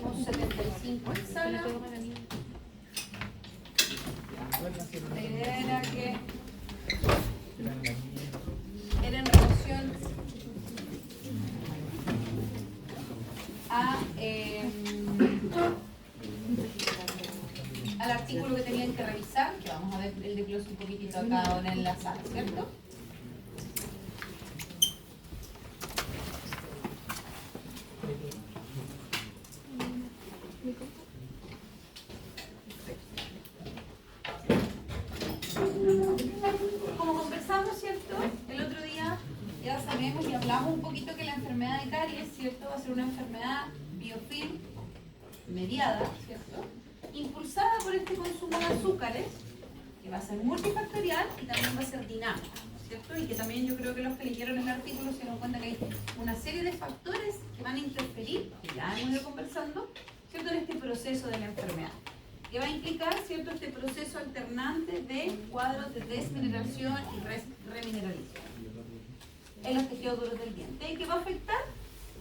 tenemos 75 en sala. La idea era que era en relación al artículo que tenían que revisar, que vamos a ver el desglose un poquitito acá ahora en la sala, ¿cierto? Como conversamos, ¿cierto? El otro día ya sabemos y hablamos un poquito que la enfermedad de caries, ¿cierto? Va a ser una enfermedad biofilm mediada, ¿cierto? Impulsada por este consumo de azúcares, que va a ser multifactorial y también va a ser dinámica, ¿cierto? Y que también yo creo que los que leyeron el artículo se dieron cuenta que hay una serie de factores que van a interferir, que ya hemos ido conversando, ¿cierto? En este proceso de la enfermedad, que va a implicar, ¿cierto?, este proceso alternante de cuadros de desmineralización y remineralización en los tejidos duros del diente, y que va a afectar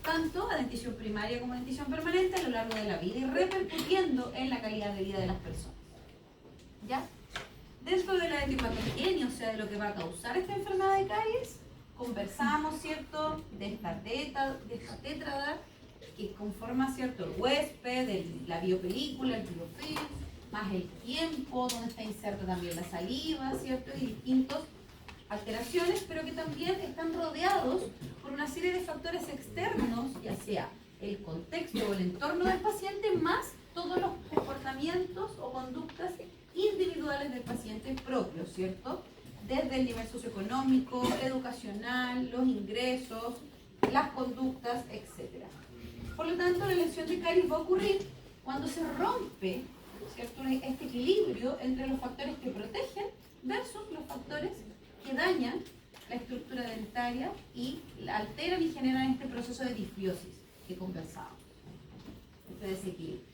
tanto a dentición primaria como a dentición permanente a lo largo de la vida y repercutiendo en la calidad de vida de las personas. ¿Ya? Dentro de la etiopatogenia, o sea, de lo que va a causar esta enfermedad de caries, conversamos, ¿cierto?, de esta tétrada que conforma, ¿cierto?, el huésped, la biopelícula, el biofilm, más el tiempo, donde está inserta también la saliva, ¿cierto?, y distintas alteraciones, pero que también están rodeados por una serie de factores externos, ya sea el contexto o el entorno del paciente, más todos los comportamientos o conductas individuales del paciente propios, ¿cierto? Desde el nivel socioeconómico, educacional, los ingresos, las conductas, etc. Por lo tanto, la lesión de caries va a ocurrir cuando se rompe, ¿cierto?, este equilibrio entre los factores que protegen versus los factores que dañan la estructura dentaria y la alteran y generan este proceso de disbiosis que conversamos, este desequilibrio.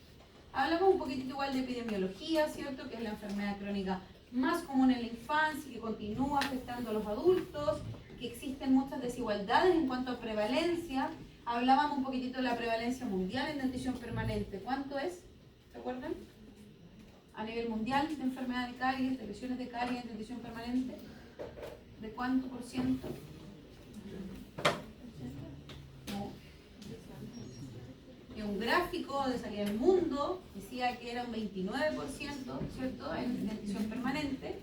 Hablamos un poquitito igual de epidemiología, ¿cierto?, que es la enfermedad crónica más común en la infancia y que continúa afectando a los adultos, que existen muchas desigualdades en cuanto a prevalencia. Hablábamos un poquitito de la prevalencia mundial en dentición permanente. ¿Cuánto es? ¿Se acuerdan? A nivel mundial de enfermedad de caries, de lesiones de caries en dentición permanente. ¿De cuánto por ciento? No. Y un gráfico de Salida del Mundo decía que era un 29%, ¿cierto?, en dentición permanente,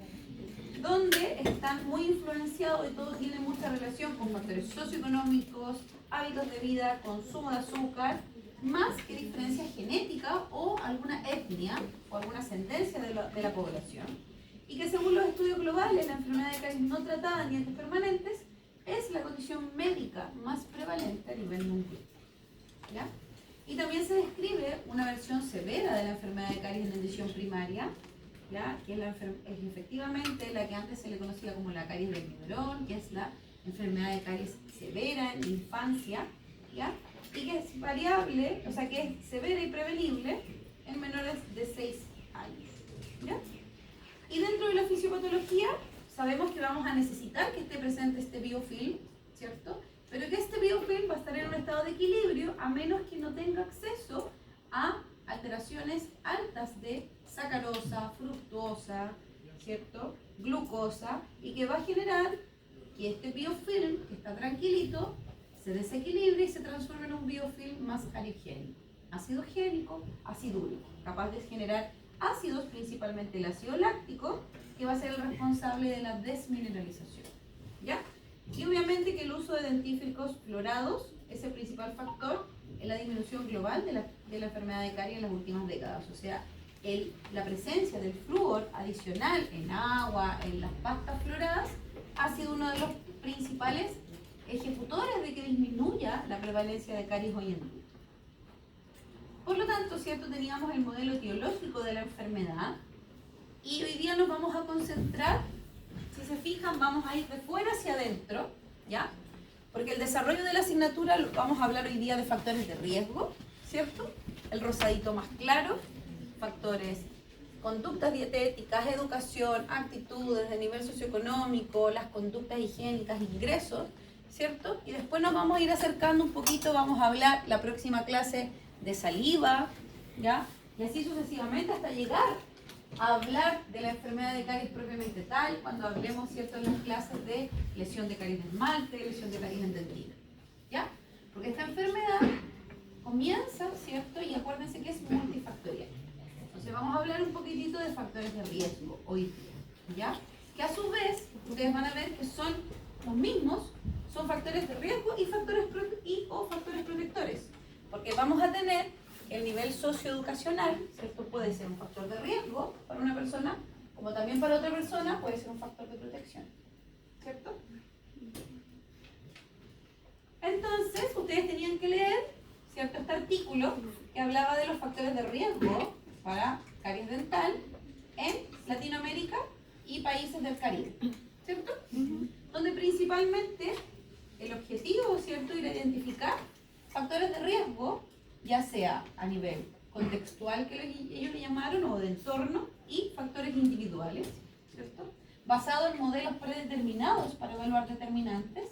donde están muy influenciados y todo tiene mucha relación con factores socioeconómicos, hábitos de vida, consumo de azúcar, más que diferencias genéticas o alguna etnia o alguna ascendencia de la población. Y que según los estudios globales, la enfermedad de caries no tratada en dientes permanentes es la condición médica más prevalente a nivel mundial. ¿Ya? Y también se describe una versión severa de la enfermedad de caries en dentición primaria, ¿ya?, que es efectivamente la que antes se le conocía como la caries del biberón, que es la enfermedad de caries severa en la infancia, ¿ya?, y que es variable, o sea, que es severa y prevenible en menores de 6 años. ¿Ya? Y dentro de la fisiopatología sabemos que vamos a necesitar que esté presente este biofilm, ¿cierto? Pero que este biofilm va a estar en un estado de equilibrio a menos que no tenga acceso a alteraciones altas de sacarosa, fructosa, ¿cierto?, glucosa, y que va a generar que este biofilm, que está tranquilito, se desequilibre y se transforme en un biofilm más alergénico, acidogénico, acidúrico, capaz de generar ácidos, principalmente el ácido láctico, que va a ser el responsable de la desmineralización, ¿ya? Y obviamente que el uso de dentífricos fluorados es el principal factor en la disminución global de la enfermedad de caries en las últimas décadas. O sea, la presencia del flúor adicional en agua, en las pastas fluoradas, ha sido uno de los principales ejecutores de que disminuya la prevalencia de caries hoy en día. Por lo tanto, ¿cierto?, teníamos el modelo etiológico de la enfermedad y hoy día nos vamos a concentrar, si se fijan, vamos a ir de fuera hacia adentro, ¿ya? Porque el desarrollo de la asignatura, vamos a hablar hoy día de factores de riesgo, ¿cierto? El rosadito más claro, factores, conductas dietéticas, educación, actitudes de nivel socioeconómico, las conductas higiénicas, ingresos, ¿cierto? Y después nos vamos a ir acercando un poquito, vamos a hablar la próxima clase de saliva, ¿ya? Y así sucesivamente hasta llegar a hablar de la enfermedad de caries propiamente tal, cuando hablemos, ¿cierto?, en las clases de lesión de caries de esmalte, lesión de caries en dentina, ¿ya? Porque esta enfermedad comienza, ¿cierto? Y acuérdense que es multifactorial. Entonces vamos a hablar un poquitito de factores de riesgo hoy día, ¿ya? Que a su vez, ustedes van a ver que son los mismos, son factores de riesgo y factores protectores. Porque vamos a tener el nivel socioeducacional, ¿cierto? Puede ser un factor de riesgo para una persona, como también para otra persona puede ser un factor de protección, ¿cierto? Entonces, ustedes tenían que leer, ¿cierto?, este artículo que hablaba de los factores de riesgo para caries dental en Latinoamérica y países del Caribe, ¿cierto? Donde principalmente el objetivo, ¿cierto?, era identificar factores de riesgo, ya sea a nivel contextual que ellos le llamaron o de entorno, y factores individuales, ¿cierto?, basados en modelos predeterminados para evaluar determinantes,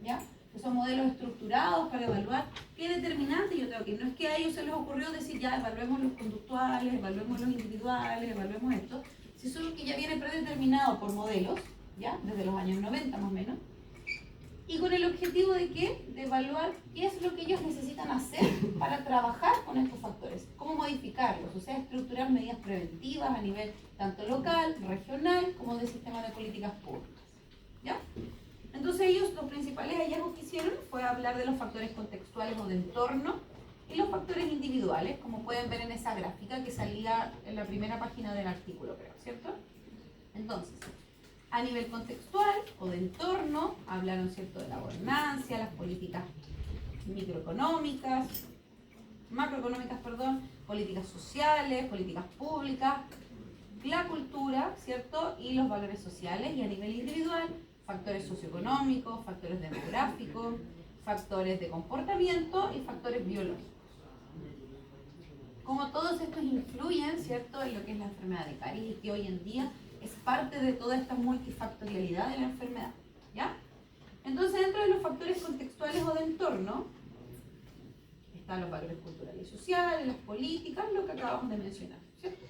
¿ya? Que son modelos estructurados para evaluar qué determinante yo tengo aquí. No es que a ellos se les ocurrió decir ya evaluemos los conductuales, evaluemos los individuales, evaluemos esto, si eso es que ya viene predeterminado por modelos, ¿ya?, desde los años 90 más o menos, y con el objetivo de ¿qué? De evaluar qué es lo que ellos necesitan hacer para trabajar con estos factores, cómo modificarlos, o sea, estructurar medidas preventivas a nivel tanto local, regional, como de sistema de políticas públicas, ¿ya? Entonces ellos, los principales hallazgos que hicieron fue hablar de los factores contextuales o de entorno y los factores individuales, como pueden ver en esa gráfica que salía en la primera página del artículo, creo, ¿cierto? Entonces, a nivel contextual o de entorno, hablaron, ¿cierto?, de la gobernanza, las políticas macroeconómicas, políticas sociales, políticas públicas, la cultura, ¿cierto?, y los valores sociales. Y a nivel individual, factores socioeconómicos, factores demográficos, factores de comportamiento y factores biológicos. Como todos estos influyen, ¿cierto?, en lo que es la enfermedad de caries, y que hoy en día es parte de toda esta multifactorialidad de la enfermedad, ¿ya? Entonces, dentro de los factores contextuales o de entorno, están los valores culturales y sociales, las políticas, lo que acabamos de mencionar, ¿cierto?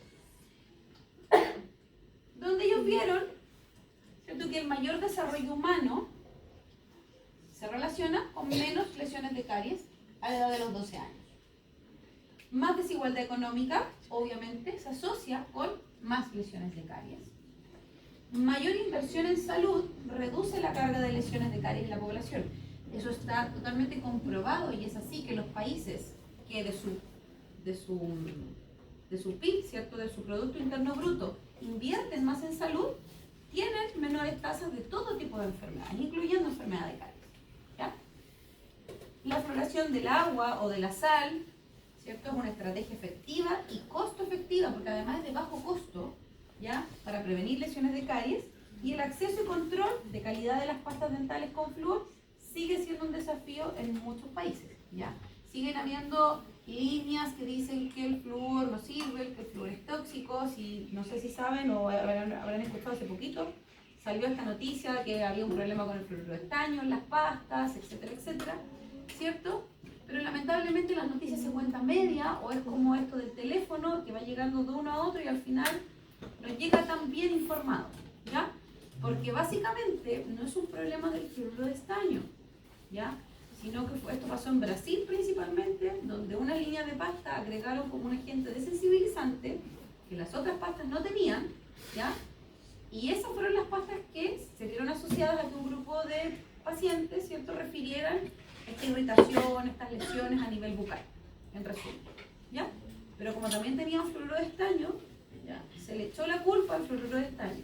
Donde ellos vieron, ¿cierto?, que el mayor desarrollo humano se relaciona con menos lesiones de caries a la edad de los 12 años. Más desigualdad económica, obviamente, se asocia con más lesiones de caries. Mayor inversión en salud reduce la carga de lesiones de caries en la población. Eso está totalmente comprobado, y es así que los países que de su PIB, ¿cierto?, de su Producto Interno Bruto, invierten más en salud, tienen menores tasas de todo tipo de enfermedades, incluyendo enfermedad de caries, ¿ya? La fluoración del agua o de la sal, ¿cierto?, es una estrategia efectiva y costo efectiva, porque además es de bajo costo, ¿ya?, para prevenir lesiones de caries. Y el acceso y control de calidad de las pastas dentales con flúor sigue siendo un desafío en muchos países, ¿ya? Siguen habiendo líneas que dicen que el flúor no sirve, que el flúor es tóxico. Si, no sé si saben o habrán escuchado hace poquito, salió esta noticia que había un problema con el fluoruro de estaño en las pastas, etcétera, etcétera, ¿cierto? Pero lamentablemente las noticias se cuentan media, o es como esto del teléfono que va llegando de uno a otro y al final no llega tan bien informado, ¿ya? Porque básicamente no es un problema del fluoruro de estaño, ¿ya?, sino que esto pasó en Brasil principalmente, donde una línea de pasta agregaron como un agente desensibilizante que las otras pastas no tenían, ¿ya? Y esas fueron las pastas que se vieron asociadas a que un grupo de pacientes, ¿cierto?, refirieran esta irritación, estas lesiones a nivel bucal, en resumen, ¿ya? Pero como también tenían fluoruro de estaño, ¿ya?, se le echó la culpa al fluoruro de estaño,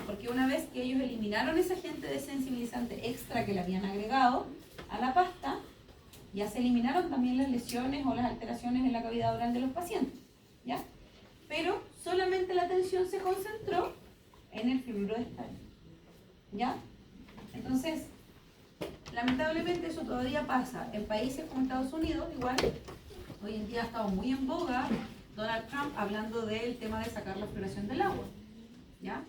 porque una vez que ellos eliminaron ese agente desensibilizante extra que le habían agregado a la pasta, ya se eliminaron también las lesiones o las alteraciones en la cavidad oral de los pacientes, ¿ya? Pero solamente la atención se concentró en el fluoruro de estaño, ¿ya? Entonces, lamentablemente eso todavía pasa en países como Estados Unidos. Igual, hoy en día ha estado muy en boga Donald Trump hablando del tema de sacar la fluoración del agua, ¿ya?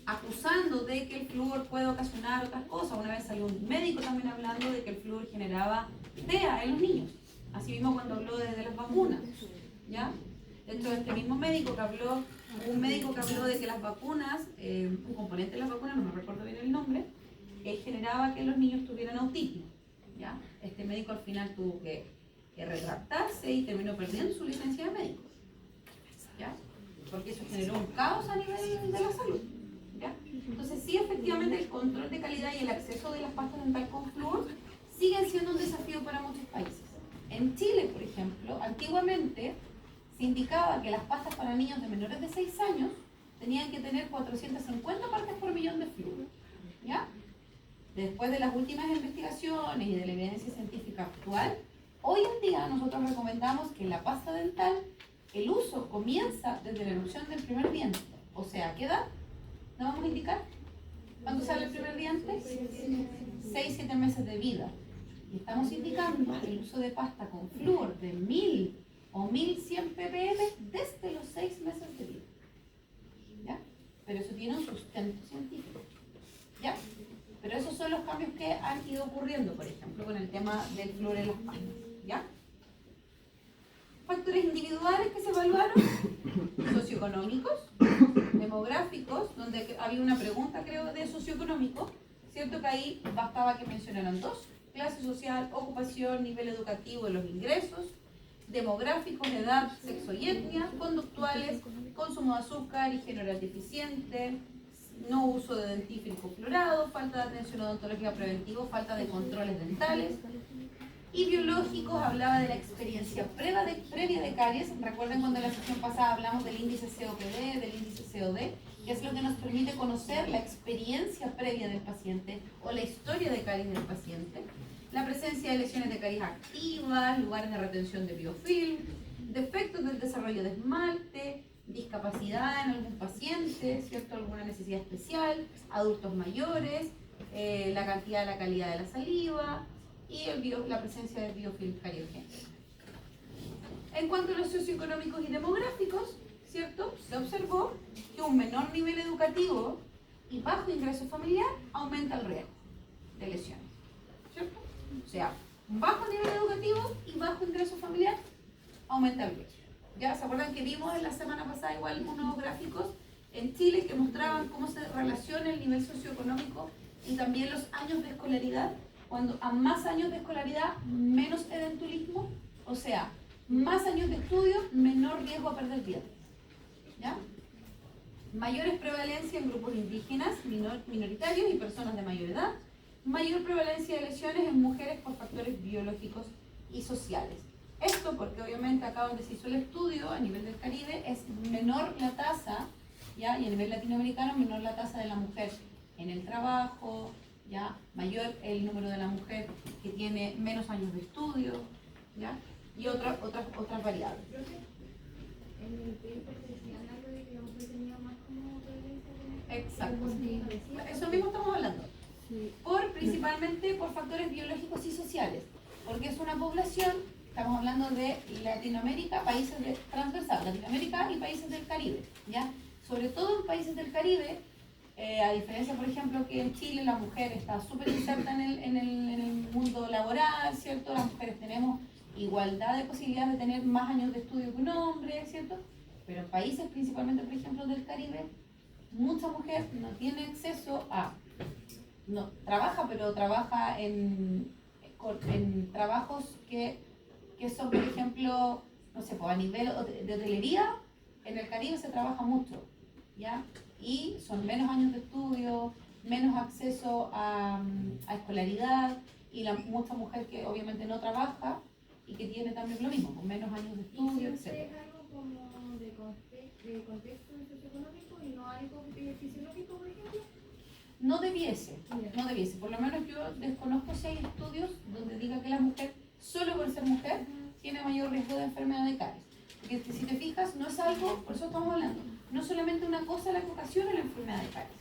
Acusando de que el flúor puede ocasionar otras cosas. Una vez salió un médico también hablando de que el flúor generaba TEA en los niños, Asimismo cuando habló de las vacunas, ¿ya? Dentro de este mismo médico que habló, un médico que habló de que las vacunas, un componente de las vacunas, no me recuerdo bien el nombre, generaba que los niños tuvieran autismo, ¿ya? Este médico al final tuvo que retractarse y terminó perdiendo su licencia de médico, ¿ya? Porque eso generó un caos a nivel de la salud, ¿ya? Entonces sí, efectivamente el control de calidad y el acceso de las pastas dental con flúor siguen siendo un desafío para muchos países. En Chile, por ejemplo, antiguamente se indicaba que las pastas para niños de menores de 6 años tenían que tener 450 partes por millón de flúor, ¿ya? Después de las últimas investigaciones y de la evidencia científica actual, hoy en día nosotros recomendamos que en la pasta dental el uso comienza desde la erupción del primer diente. O sea, ¿a qué edad? ¿No vamos a indicar? ¿Cuándo sale el primer diente? 6-7 meses de vida. Y estamos indicando el uso de pasta con flúor de 1000 o 1100 ppm desde los 6 meses de vida, ¿ya? Pero eso tiene un sustento científico, ¿ya? Pero esos son los cambios que han ido ocurriendo, por ejemplo, con el tema del flúor en las pastas, ¿ya? Factores individuales que se evaluaron, socioeconómicos, demográficos, donde había una pregunta, creo, de socioeconómico, ¿cierto? Que ahí bastaba que mencionaran 2, clase social, ocupación, nivel educativo de los ingresos, demográficos, edad, sexo y etnia, conductuales, consumo de azúcar y género deficiente, no uso de dentífrico fluorado, falta de atención odontológica preventiva, falta de controles dentales. Y biológicos, hablaba de la experiencia previa de caries. Recuerden cuando en la sesión pasada hablamos del índice COPD, del índice COD, que es lo que nos permite conocer la experiencia previa del paciente o la historia de caries del paciente. La presencia de lesiones de caries activas, lugares de retención de biofilm, defectos del desarrollo de esmalte, discapacidad en algún paciente, ¿cierto? Alguna necesidad especial, adultos mayores, la cantidad de la calidad de la saliva y la presencia de biofilm cariogénicos. En cuanto a los socioeconómicos y demográficos, ¿cierto? Se observó que un menor nivel educativo y bajo ingreso familiar aumenta el riesgo de lesiones, ¿cierto? O sea, un bajo nivel educativo y bajo ingreso familiar aumenta el riesgo. Ya se acuerdan que vimos en la semana pasada igual unos gráficos en Chile que mostraban cómo se relaciona el nivel socioeconómico y también los años de escolaridad. Cuando a más años de escolaridad, menos edentulismo, o sea, más años de estudio, menor riesgo a perder dientes, ¿ya? Mayores prevalencia en grupos indígenas, minoritarios y personas de mayor edad, mayor prevalencia de lesiones en mujeres por factores biológicos y sociales. Esto porque obviamente acá donde se hizo el estudio a nivel del Caribe es menor la tasa, ¿ya? Y a nivel latinoamericano menor la tasa de la mujer en el trabajo, ¿ya? Mayor el número de la mujer que tiene menos años de estudio, ¿ya? Y otras variables. En el paper decían algo de que la mujer tenía más como prevalencia. Exacto. Eso mismo estamos hablando. Principalmente por factores biológicos y sociales, porque es una población, estamos hablando de Latinoamérica, países transversal, Latinoamérica y países del Caribe, ¿ya? Sobre todo en países del Caribe, a diferencia, por ejemplo, que en Chile la mujer está súper inserta en el mundo laboral, ¿cierto? Las mujeres tenemos igualdad de posibilidades de tener más años de estudio que un hombre, ¿cierto? Pero en países principalmente, por ejemplo, del Caribe, mucha mujer no tiene acceso a... No, trabaja, pero trabaja en trabajos que son, por ejemplo, no sé, pues a nivel de hotelería, en el Caribe se trabaja mucho, ¿ya? Y son menos años de estudio, menos acceso a escolaridad, y mucha mujer que obviamente no trabaja y que tiene también lo mismo, con menos años de estudio, etc. ¿Es algo como de contexto socioeconómico y no algo fisiológico, por ejemplo? No debiese, por lo menos yo desconozco si hay estudios donde diga que la mujer, solo por ser mujer, tiene mayor riesgo de enfermedad de caries. Porque si te fijas, no es algo, por eso estamos hablando, no solamente una cosa la que ocasiona la enfermedad de caries,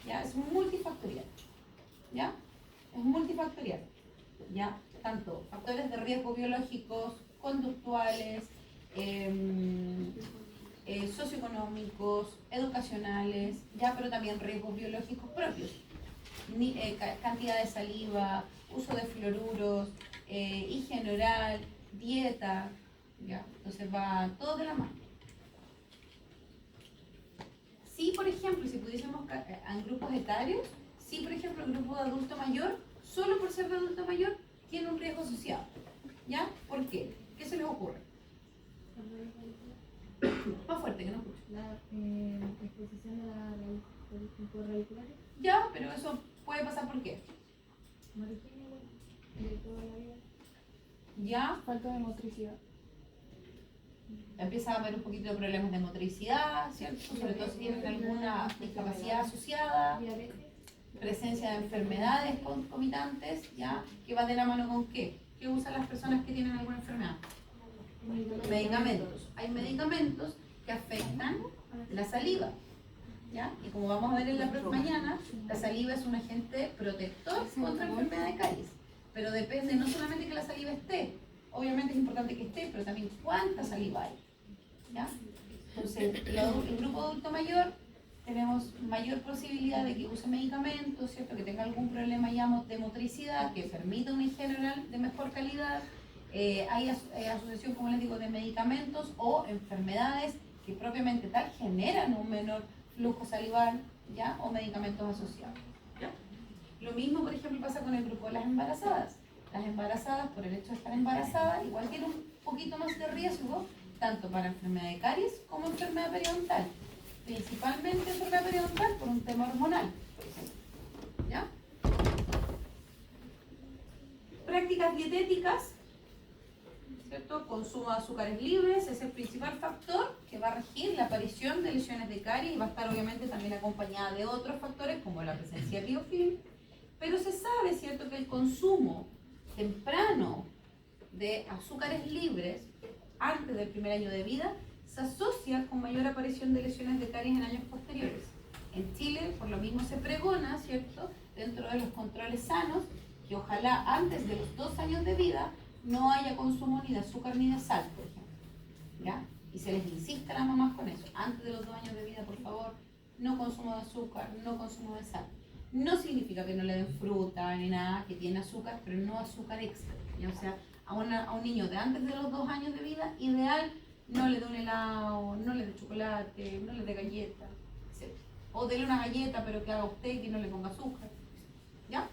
¿ya? Es multifactorial, ¿ya? Es multifactorial, ¿ya? Tanto factores de riesgo biológicos, conductuales, socioeconómicos, educacionales, ya, pero también riesgos biológicos propios, cantidad de saliva, uso de fluoruros, higiene oral, dieta, ¿ya? Entonces va todo de la mano. Sí, por ejemplo, si pudiésemos en grupos etarios, sí, por ejemplo, el grupo de adulto mayor, solo por ser de adulto mayor, tiene un riesgo asociado. ¿Ya? ¿Por qué? ¿Qué se les ocurre? Más fuerte, que no escucho. La exposición a la radiculares. Ya, pero eso puede pasar ¿por qué? De toda la vida. Ya, Falta de motricidad. empieza a haber un poquito de problemas de motricidad, ¿cierto? Sobre todo si tienen alguna discapacidad asociada, Diabetes. presencia de enfermedades concomitantes, ¿ya? ¿Que va de la mano con qué? ¿Qué usan las personas que tienen alguna enfermedad? Medicamentos. Hay medicamentos que afectan la saliva, ¿ya? Y como vamos a ver en la próxima mañana, la saliva es un agente protector contra la enfermedad de caries. Pero depende no solamente que la saliva esté, obviamente es importante que esté, pero también cuánta saliva hay, ¿ya? Entonces, el grupo adulto mayor tenemos mayor posibilidad de que use medicamentos, ¿cierto? Que tenga algún problema ya de motricidad, que permita una higiene oral de mejor calidad. Hay asociación, como les digo, de medicamentos o enfermedades que propiamente tal generan un menor flujo salival, ¿ya? O medicamentos asociados, ¿ya? Lo mismo, por ejemplo, pasa con el grupo de las embarazadas. Las embarazadas, por el hecho de estar embarazadas, igual tienen un poquito más de riesgo, tanto para enfermedad de caries como enfermedad periodontal. Principalmente enfermedad periodontal por un tema hormonal, por ejemplo, ¿ya? Prácticas dietéticas, ¿cierto? Consumo de azúcares libres es el principal factor que va a regir la aparición de lesiones de caries y va a estar obviamente también acompañada de otros factores como la presencia de biofilm. Pero se sabe, ¿cierto?, que el consumo temprano de azúcares libres antes del primer año de vida se asocia con mayor aparición de lesiones de caries en años posteriores. En Chile, por lo mismo se pregona, ¿cierto?, dentro de los controles sanos, que ojalá antes de los 2 años de vida no haya consumo ni de azúcar ni de sal, por ejemplo, ¿ya? Y se les insiste a las mamás con eso. Antes de los 2 años de vida, por favor, no consumo de azúcar, no consumo de sal. No significa que no le den fruta ni nada que tiene azúcar, pero no azúcar extra, ¿ya? O sea, a un niño de antes de los 2 años de vida, ideal, no le dé un helado, no le dé chocolate, no le dé galleta, etc. O dele una galleta, pero que haga usted que no le ponga azúcar, ¿ya?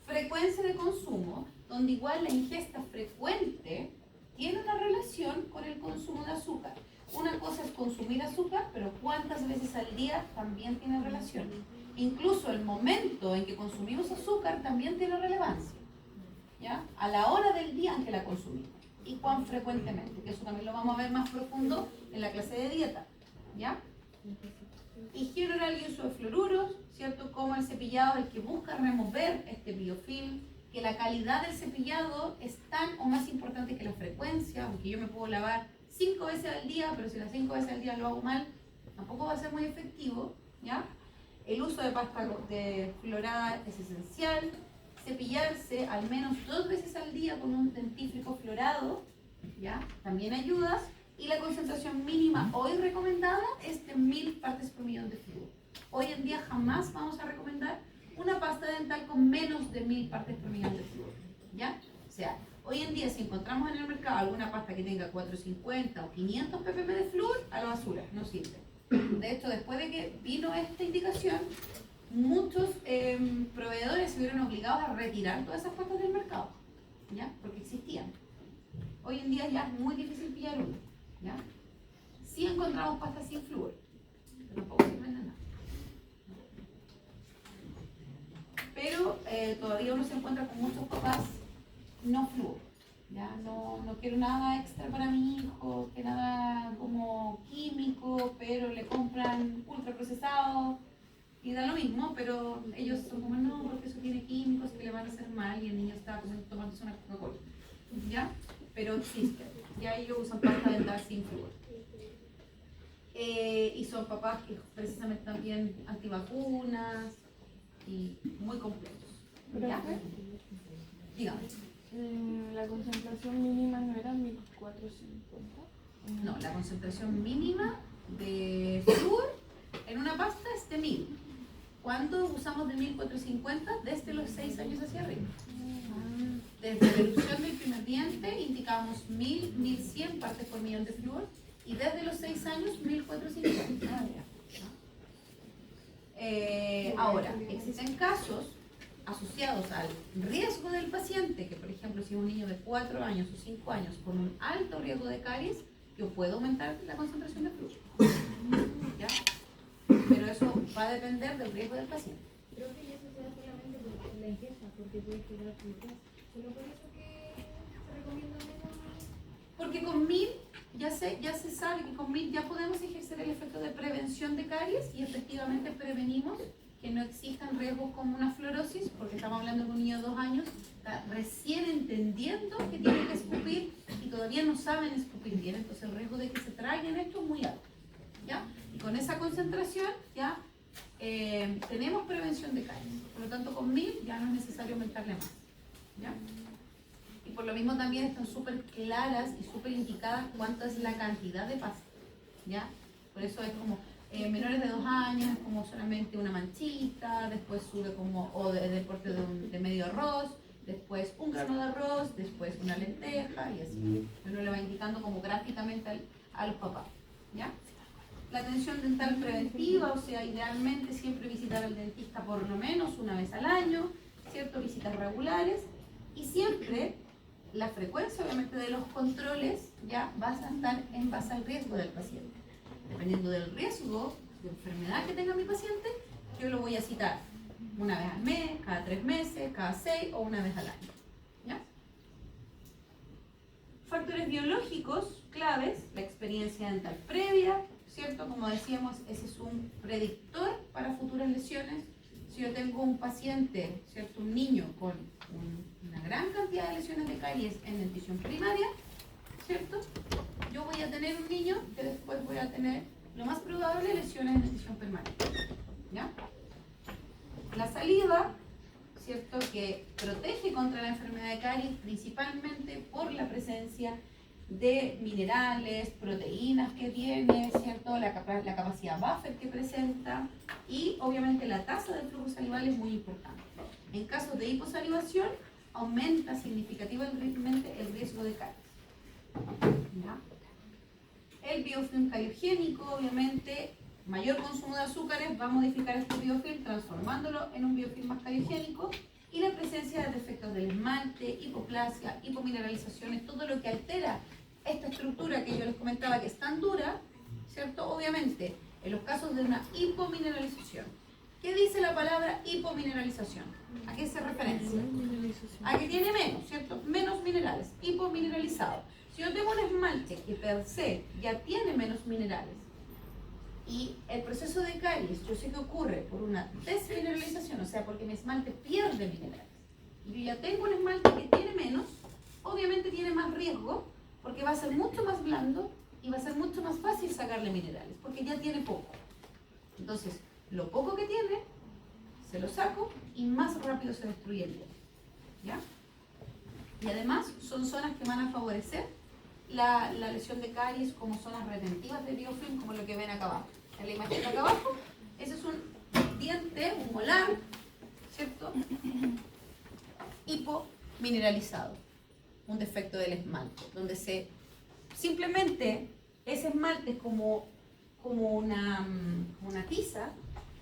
Frecuencia de consumo, donde igual la ingesta frecuente tiene una relación con el consumo de azúcar. Una cosa es consumir azúcar, pero cuántas veces al día también tiene relación. Incluso el momento en que consumimos azúcar también tiene relevancia, ¿ya? A la hora del día en que la consumimos y cuán frecuentemente, que eso también lo vamos a ver más profundo en la clase de dieta, ¿ya? Higiene oral y uso de fluoruros, ¿cierto? Como el cepillado es el que busca remover este biofilm, que la calidad del cepillado es tan o más importante que la frecuencia, porque yo me puedo lavar 5 veces al día, pero si las 5 veces al día lo hago mal, tampoco va a ser muy efectivo, ¿ya? El uso de pasta de florada es esencial. Cepillarse al menos 2 veces al día con un dentífrico florado, ¿ya? También ayudas. Y la concentración mínima hoy recomendada es de 1000 partes por millón de flúor. Hoy en día jamás vamos a recomendar una pasta dental con menos de 1000 partes por millón de flúor, ¿ya? O sea, hoy en día si encontramos en el mercado alguna pasta que tenga 450 o 500 ppm de flúor, a la basura, no sirve. De hecho, después de que vino esta indicación, muchos proveedores se vieron obligados a retirar todas esas pastas del mercado, ¿ya? Porque existían. Hoy en día ya es muy difícil pillar uno, ¿ya? Sí encontramos pastas sin flúor, pero tampoco sirven de nada. Pero todavía uno se encuentra con muchos papás no flúor, ¿ya? No quiero nada extra para mi hijo, que nada como químico, pero le compran ultraprocesado y da lo mismo, pero ellos son como, no, porque eso tiene químicos que le van a hacer mal y el niño está tomándose una Coca-Cola, ¿ya? Pero existe, ya ellos usan pasta dental sin flúor. Y son papás que precisamente también antivacunas y muy complejos, ¿ya? Dígame. La concentración mínima no era 1450. No, la concentración mínima de flúor en una pasta es de 1000. ¿Cuándo usamos de 1450? Desde los 6 años hacia arriba. Desde la erupción del primer diente indicamos 1000, 1100 partes por millón de flúor y desde los 6 años 1450. Ahora, existen casos asociados al riesgo del paciente, que por ejemplo si es un niño de 4 años o 5 años con un alto riesgo de caries, yo puedo aumentar la concentración de flúor. ¿Ya? Pero eso va a depender del riesgo del paciente. Creo que eso se da solamente por la ingesta, porque puede quedar frutas. ¿Solo por eso que se recomienda menos? Porque con 1000 ya se sabe que con 1000 ya podemos ejercer el efecto de prevención de caries y efectivamente prevenimos que no existan riesgos como una fluorosis, porque estamos hablando de un niño de 2 años, está recién entendiendo que tiene que escupir y todavía no saben escupir bien, entonces el riesgo de que se traguen esto es muy alto. ¿Ya? Y con esa concentración ya tenemos prevención de caries. Por lo tanto, con 1000 ya no es necesario aumentarle más. ¿Ya? Y por lo mismo también están súper claras y súper indicadas cuánto es la cantidad de pasta. ¿Ya? Por eso es como menores de 2 años, es como solamente una manchita, después sube como, o de porte de medio arroz, después un grano de arroz, después una lenteja y así. Uno le va indicando como gráficamente a los papás. ¿Ya? La atención dental preventiva, o sea, idealmente siempre visitar al dentista por lo menos una vez al año, ¿cierto? Visitas regulares y siempre la frecuencia obviamente de los controles ya va a estar en base al riesgo del paciente. Dependiendo del riesgo de enfermedad que tenga mi paciente, yo lo voy a citar una vez al mes, cada 3 meses, cada 6 o una vez al año. ¿Ya? Factores biológicos claves, la experiencia dental previa, ¿cierto? Como decíamos, ese es un predictor para futuras lesiones. Si yo tengo un paciente, ¿cierto? Un niño con una gran cantidad de lesiones de caries en dentición primaria, ¿cierto? Yo voy a tener un niño que después voy a tener, lo más probable, lesiones en dentición permanente. ¿Ya? La saliva, ¿cierto? Que protege contra la enfermedad de caries principalmente por la presencia de minerales, proteínas que tiene, ¿cierto? La capacidad buffer que presenta y obviamente la tasa de flujo salival es muy importante. En casos de hiposalivación aumenta significativamente el riesgo de caries. ¿Ya? El biofilm cariogénico, obviamente, mayor consumo de azúcares va a modificar este biofilm transformándolo en un biofilm más cariogénico y la presencia de defectos del esmalte, hipoplasia, hipomineralizaciones, todo lo que altera esta estructura que yo les comentaba que es tan dura, ¿cierto? Obviamente, en los casos de una hipomineralización. ¿Qué dice la palabra hipomineralización? ¿A qué se referencia? A que tiene menos, ¿cierto? Menos minerales, hipomineralizado. Si yo tengo un esmalte que per se ya tiene menos minerales y el proceso de caries yo sé que ocurre por una desmineralización, o sea, porque mi esmalte pierde minerales, y yo ya tengo un esmalte que tiene menos, obviamente tiene más riesgo porque va a ser mucho más blando y va a ser mucho más fácil sacarle minerales porque ya tiene poco. Entonces, lo poco que tiene, se lo saco y más rápido se destruye el diente. ¿Ya? Y además son zonas que van a favorecer la lesión de caries como zonas retentivas de biofilm, como lo que ven acá abajo. En la imagen de acá abajo, ese es un diente, un molar, ¿cierto? Hipomineralizado, un defecto del esmalte, donde simplemente ese esmalte es como una tiza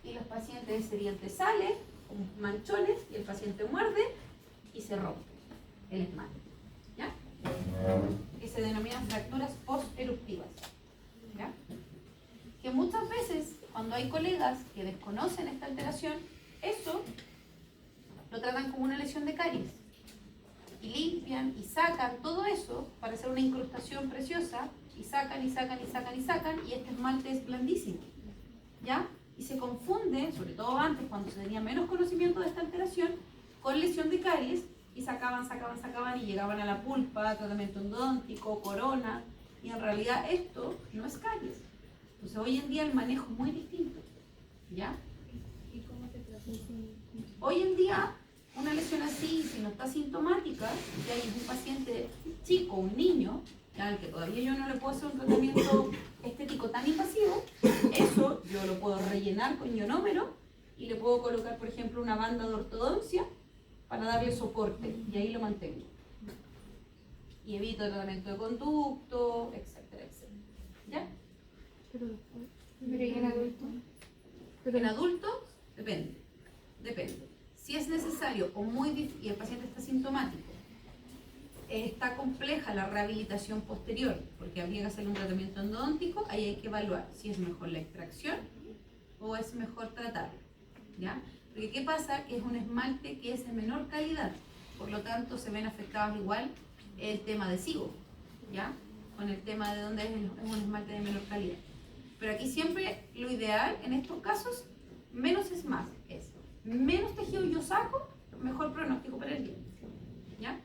y los pacientes, ese diente sale con manchones y el paciente muerde y se rompe el esmalte. ¿Ya? Que se denominan fracturas posteruptivas. ¿Ya? Que muchas veces, cuando hay colegas que desconocen esta alteración, eso lo tratan como una lesión de caries. Y limpian y sacan todo eso para hacer una incrustación preciosa, y sacan y sacan y sacan y sacan, y este esmalte es blandísimo. ¿Ya? Y se confunde, sobre todo antes, cuando se tenía menos conocimiento de esta alteración, con lesión de caries, y sacaban y llegaban a la pulpa, tratamiento endodóntico, corona, y en realidad esto no es caries. Entonces hoy en día el manejo es muy distinto. ¿Ya? ¿Y cómo se trata? Hoy en día una lesión así, si no está sintomática, y hay un paciente chico, un niño, ya al que todavía yo no le puedo hacer un tratamiento estético tan invasivo, eso yo lo puedo rellenar con ionómero y le puedo colocar, por ejemplo, una banda de ortodoncia, para darle soporte y ahí lo mantengo. Y evito tratamiento de conducto, etcétera, etcétera. ¿Ya? Pero después. Pero ¿y en adulto? En adultos, depende. Si es necesario o y el paciente está sintomático, está compleja la rehabilitación posterior, porque habría que hacerle un tratamiento endodóntico, ahí hay que evaluar si es mejor la extracción o es mejor tratarlo, ¿ya? Porque ¿qué pasa? Que es un esmalte que es de menor calidad, por lo tanto se ven afectados igual el tema adhesivo, ¿ya? Con el tema de dónde es un esmalte de menor calidad. Pero aquí siempre lo ideal en estos casos, menos es más, es menos tejido yo saco, mejor pronóstico para el diente, ¿ya?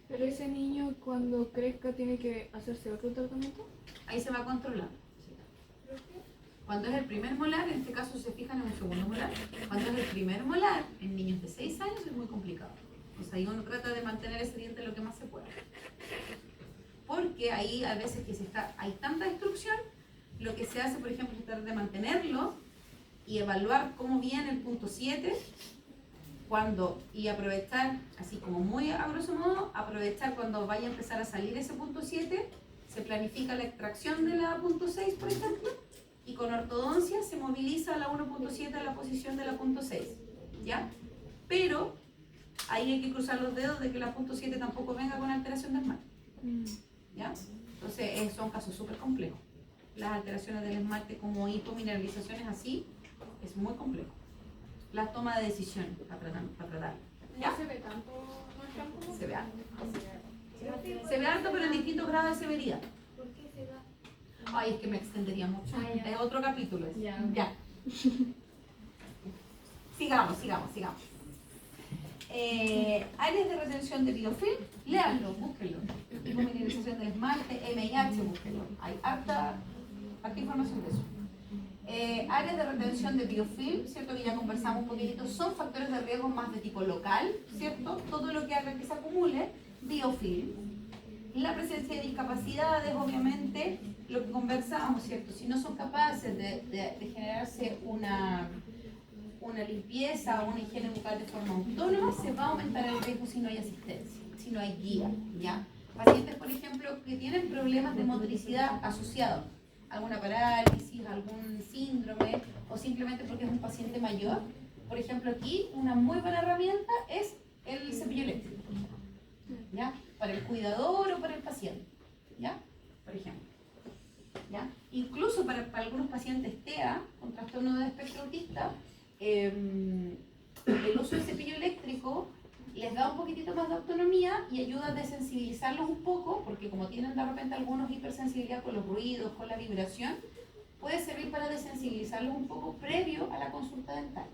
Pero ese niño cuando crezca tiene que hacerse otro tratamiento. Ahí se va controlando. Cuando es el primer molar, en este caso se fijan en un segundo molar, cuando es el primer molar, en niños de 6 años es muy complicado. O sea, ahí uno trata de mantener ese diente lo que más se pueda. Porque ahí a veces que hay tanta destrucción, lo que se hace, por ejemplo, es tratar de mantenerlo y evaluar cómo viene el punto 7, y aprovechar, así como muy a grosso modo, aprovechar cuando vaya a empezar a salir ese punto 7, se planifica la extracción de la punto 6, por ejemplo, y con ortodoncia se moviliza la 1.7 a la posición de la punto 6, ¿ya? Pero ahí hay que cruzar los dedos de que la punto 7 tampoco venga con alteración de esmalte, ¿ya? Entonces son casos súper complejos. Las alteraciones del esmalte como hipomineralizaciones así, es muy complejo. La toma de decisión para tratar. ¿Ya? No se ve tanto, no es tan como. Se ve harto. Se ve harto, pero en distintos grados de severidad. ¿Por qué se da? Ay, es que me extendería mucho. Ah, ya. Es otro capítulo ese. Ya. Sigamos. Áreas de retención de biofilm, léanlo, búsquenlo. Hipomineralización del esmalte, MIH, búsquenlo. Hay harta información de eso. Áreas de retención de biofilm, ¿cierto? Que ya conversamos un poquitito, son factores de riesgo más de tipo local, ¿cierto? Todo lo que haga que se acumule biofilm. La presencia de discapacidades, obviamente, lo que conversábamos, ¿cierto? Si no son capaces de generarse una limpieza o una higiene bucal de forma autónoma, se va a aumentar el riesgo si no hay asistencia, si no hay guía, ¿ya? Pacientes, por ejemplo, que tienen problemas de motricidad asociados, alguna parálisis, algún síndrome, o simplemente porque es un paciente mayor. Por ejemplo, aquí una muy buena herramienta es el cepillo eléctrico, ¿ya? Para el cuidador o para el paciente, ¿ya? Por ejemplo, ¿ya? Incluso para algunos pacientes TEA, con trastorno de espectro autista, el uso del cepillo eléctrico les da un poquitito más de autonomía y ayuda a desensibilizarlos un poco, porque como tienen de repente algunos hipersensibilidad con los ruidos, con la vibración, puede servir para desensibilizarlos un poco previo a la consulta dental.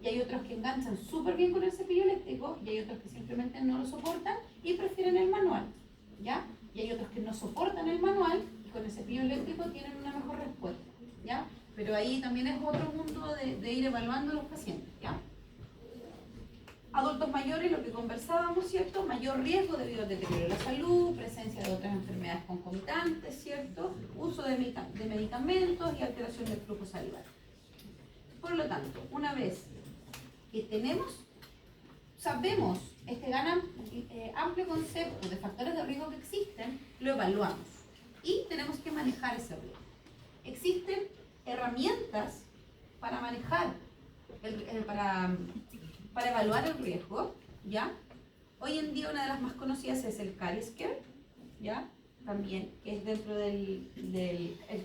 Y hay otros que enganchan súper bien con el cepillo eléctrico y hay otros que simplemente no lo soportan y prefieren el manual, ¿ya? Y hay otros que no soportan el manual y con el cepillo eléctrico tienen una mejor respuesta, ¿ya? Pero ahí también es otro mundo de ir evaluando a los pacientes, ¿ya? Adultos mayores, lo que conversábamos, ¿cierto? Mayor riesgo debido al deterioro de la salud, presencia de otras enfermedades concomitantes, ¿cierto? Uso de medicamentos y alteración del flujo salival. Por lo tanto, una vez que sabemos este gran amplio concepto de factores de riesgo que existen, lo evaluamos y tenemos que manejar ese riesgo. Existen herramientas para manejar, para evaluar el riesgo, ¿ya? Hoy en día una de las más conocidas es el Caries Care, ¿ya? También, que es dentro del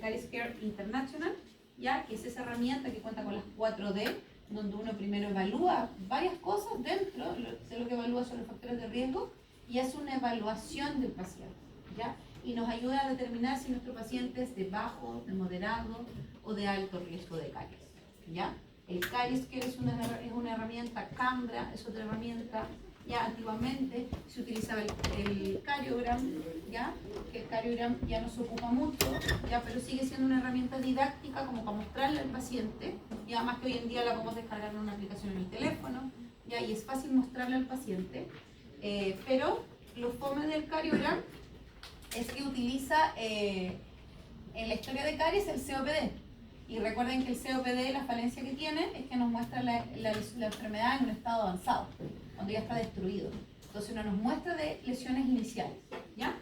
Caries Care International, ¿ya? Que es esa herramienta que cuenta con las 4D, donde uno primero evalúa varias cosas dentro de lo que evalúa son los factores de riesgo y hace una evaluación del paciente, ¿ya? Y nos ayuda a determinar si nuestro paciente es de bajo, de moderado o de alto riesgo de caries, ¿ya? El Caries Care es una herramienta, Cambra es otra herramienta. Ya antiguamente se utilizaba el Cariogram, ¿ya? Que el Cariogram ya no se ocupa mucho, ¿ya? Pero sigue siendo una herramienta didáctica como para mostrarle al paciente, y además que hoy en día la podemos descargar en una aplicación en el teléfono, ¿ya? Y es fácil mostrarle al paciente, pero lo fome del Cariogram es que utiliza en la historia de caries el COPD. Y recuerden que el COPD, la falencia que tiene, es que nos muestra la enfermedad en un estado avanzado. cuando ya está destruido. Entonces no nos muestra de lesiones iniciales, ¿ya?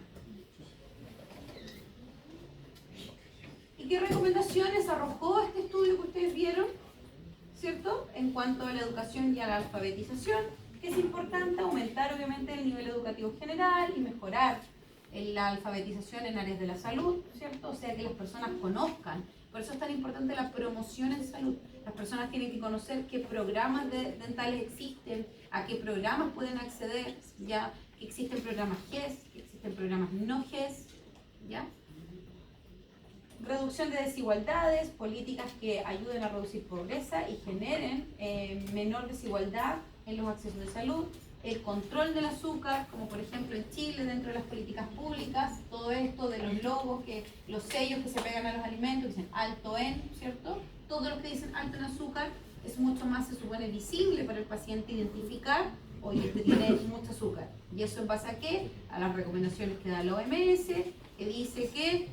¿Y qué recomendaciones arrojó este estudio que ustedes vieron? ¿Cierto? En cuanto a la educación y a la alfabetización, que es importante aumentar obviamente el nivel educativo general y mejorar la alfabetización en áreas de la salud, ¿cierto? O sea, que las personas conozcan. Por eso es tan importante la promoción en salud. Las personas tienen que conocer qué programas dentales existen, a qué programas pueden acceder, ¿ya? Que existen programas GES, que existen programas no GES, ¿ya? Reducción de desigualdades, políticas que ayuden a reducir pobreza y generen menor desigualdad en los accesos de salud, el control del azúcar, como por ejemplo en Chile, dentro de las políticas públicas, todo esto de los logos, los sellos que se pegan a los alimentos, dicen alto en, ¿cierto? Todo lo que dicen alto en azúcar es mucho más, se supone, visible para el paciente identificar, oye, este tiene mucho azúcar. ¿Y eso en base a qué? A las recomendaciones que da la OMS, que dice que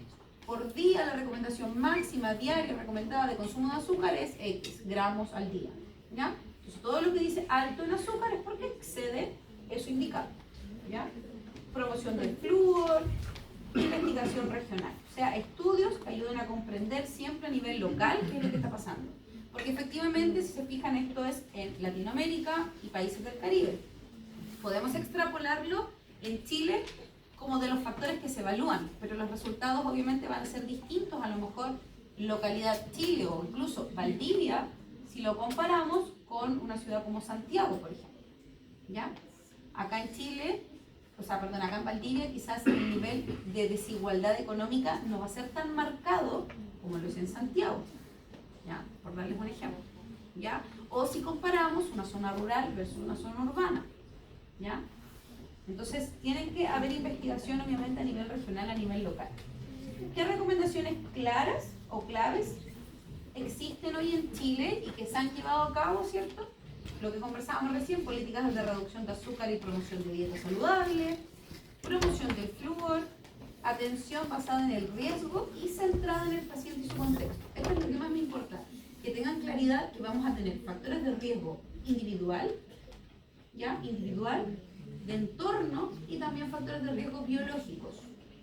por día la recomendación máxima diaria recomendada de consumo de azúcar es X gramos al día, ¿ya? Entonces todo lo que dice alto en azúcar es porque excede eso indicado, ¿ya? Promoción del flúor, investigación regional, o sea, estudios que ayuden a comprender siempre a nivel local qué es lo que está pasando. Porque efectivamente, si se fijan, esto es en Latinoamérica y países del Caribe. Podemos extrapolarlo en Chile como de los factores que se evalúan, pero los resultados obviamente van a ser distintos, a lo mejor localidad Chile o incluso Valdivia, si lo comparamos con una ciudad como Santiago, por ejemplo, ¿ya? Acá en Chile, acá en Valdivia quizás el nivel de desigualdad económica no va a ser tan marcado como lo es en Santiago, ¿ya? Por darles un ejemplo, ¿ya? O si comparamos una zona rural versus una zona urbana, ¿ya? Entonces, tienen que haber investigación, obviamente, a nivel regional, a nivel local. ¿Qué recomendaciones claras o claves existen hoy en Chile y que se han llevado a cabo, ¿cierto? Lo que conversábamos recién, políticas de reducción de azúcar y promoción de dieta saludable, promoción del flúor, atención basada en el riesgo y centrada en el paciente y su contexto. Esto es lo que más me importa, que tengan claridad que vamos a tener factores de riesgo individual, ¿ya? Individual, de entorno y también factores de riesgo biológicos,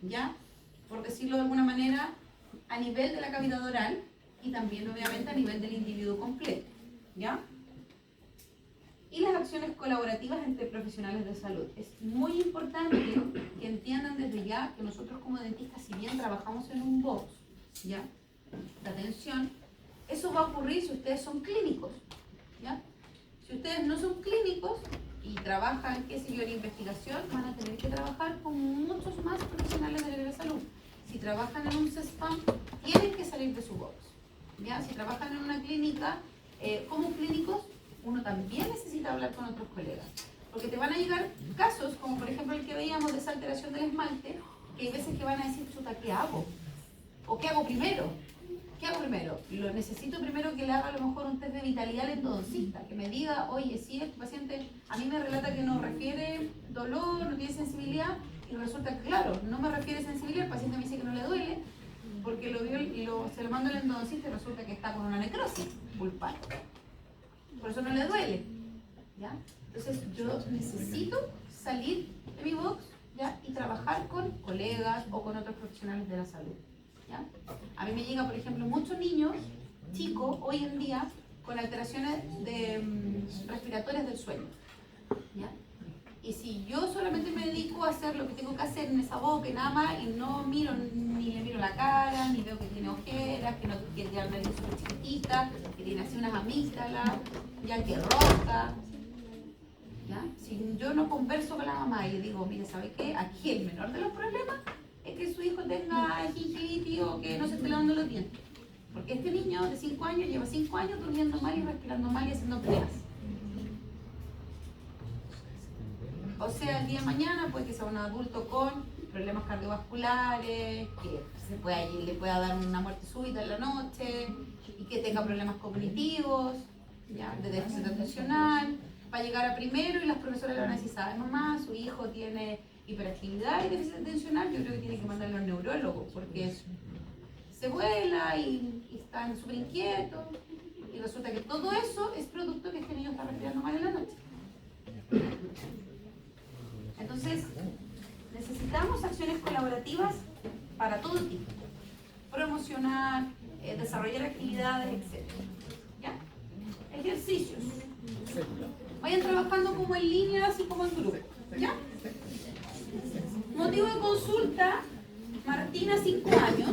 ¿ya? Por decirlo de alguna manera, a nivel de la cavidad oral y también obviamente a nivel del individuo completo, ¿ya? Y las acciones colaborativas entre profesionales de salud. Es muy importante que entiendan desde ya que nosotros como dentistas, si bien trabajamos en un box, ¿ya? De atención, eso va a ocurrir si ustedes son clínicos, ¿ya? Si ustedes no son clínicos y trabajan, qué sé yo, en investigación, van a tener que trabajar con muchos más profesionales del área de salud. Si trabajan en un CESPAM, tienen que salir de su box, ¿ya? Si trabajan en una clínica, como clínicos, uno también necesita hablar con otros colegas. Porque te van a llegar casos, como por ejemplo el que veíamos de esa alteración del esmalte, que hay veces que van a decir, chuta, ¿qué hago? ¿O qué hago primero? ¿Qué hago primero? Lo necesito primero que le haga a lo mejor un test de vitalidad al endodoncista, que me diga, oye, si este paciente a mí me relata que no refiere dolor, no tiene sensibilidad, y resulta que, claro, no me refiere sensibilidad, el paciente me dice que no le duele, porque se lo mando al endodoncista y resulta que está con una necrosis pulpar. Por eso no le duele, ¿ya? Entonces yo necesito salir de mi box, ¿ya? Y trabajar con colegas o con otros profesionales de la salud, ¿ya? A mí me llega, por ejemplo, muchos niños, chicos, hoy en día, con alteraciones respiratorias del sueño, ¿ya? Y si yo solamente me dedico a hacer lo que tengo que hacer en esa boca y nada más, y no miro, ni le miro la cara, ni veo que tiene ojeras, que tiene la nariz súper chiquitita, que tiene así unas amígdalas, ya que roja, ¿ya? Si yo no converso con la mamá y le digo, mire, ¿sabe qué? Aquí el menor de los problemas es que su hijo tenga gingivitis o que no se esté lavando los dientes. Porque este niño de 5 años lleva 5 años durmiendo mal y respirando mal y haciendo peleas. O sea, el día de mañana puede que sea un adulto con problemas cardiovasculares, que le pueda dar una muerte súbita en la noche, y que tenga problemas cognitivos, ¿ya? De déficit atencional. Va a llegar a primero y las profesoras le van a decir, ¿sabe mamá? Su hijo tiene hiperactividad y déficit atencional, yo creo que tiene que mandarlo al neurólogo, porque se vuela y están súper inquietos, y resulta que todo eso es producto que este niño está respirando mal en la noche. Entonces, necesitamos acciones colaborativas para todo tipo. Promocionar, desarrollar actividades, etc. ¿Ya? Ejercicios. Vayan trabajando como en línea, así como en grupo. ¿Ya? Motivo de consulta, Martina, 5 años.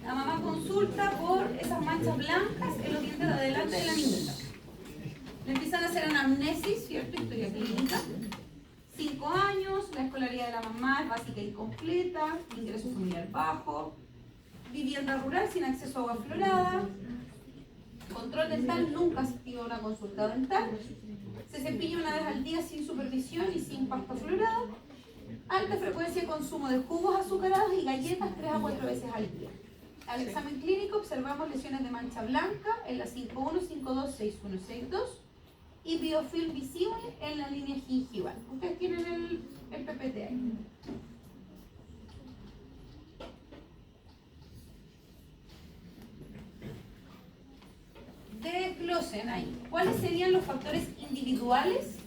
La mamá consulta por esas manchas blancas en los dientes de adelante de la niñita. Le empiezan a hacer anamnesis, ¿cierto? Historia clínica. 5 años, la escolaridad de la mamá es básica y completa, ingreso familiar bajo, vivienda rural sin acceso a agua florada, control dental, nunca asistido a una consulta dental, se cepilla una vez al día sin supervisión y sin pasta florada, alta frecuencia de consumo de jugos azucarados y galletas 3 a 4 veces al día. Al examen clínico observamos lesiones de mancha blanca en la 5.1, 5.2, 6.1, 6.2 y biofilm visible en la línea gingival. Ustedes tienen el PPT ahí. Desglosen ahí. ¿Cuáles serían los factores individuales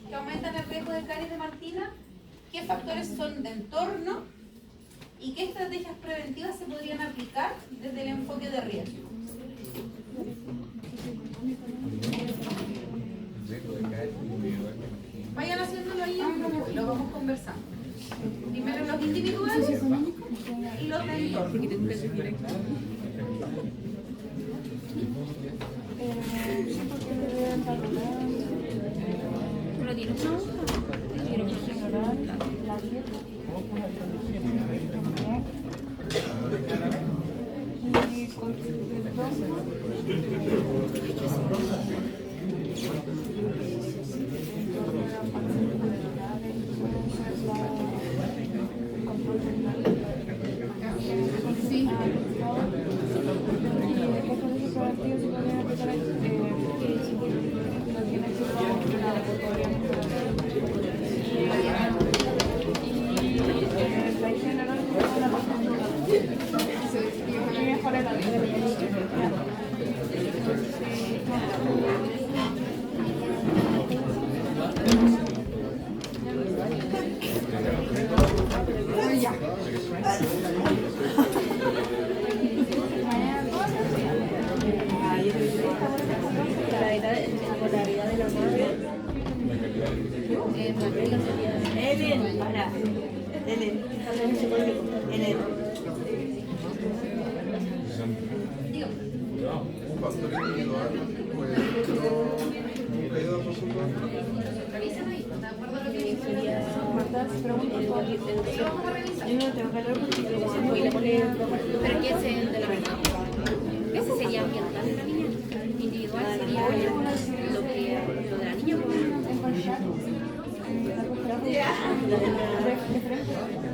que aumentan el riesgo de caries de Martina? ¿Qué factores son de entorno? ¿Y qué estrategias preventivas se podrían aplicar desde el enfoque de riesgo? Vayan haciéndolo ahí en grupo y lo vamos conversando. Primero los individuales y los de entorno. Un factor individual, pues Revisen ahí, ¿de acuerdo a lo que dice? Pero ¿qué es el de la niña? Ese sería ambiental de la niña. Individual sería lo de la niña.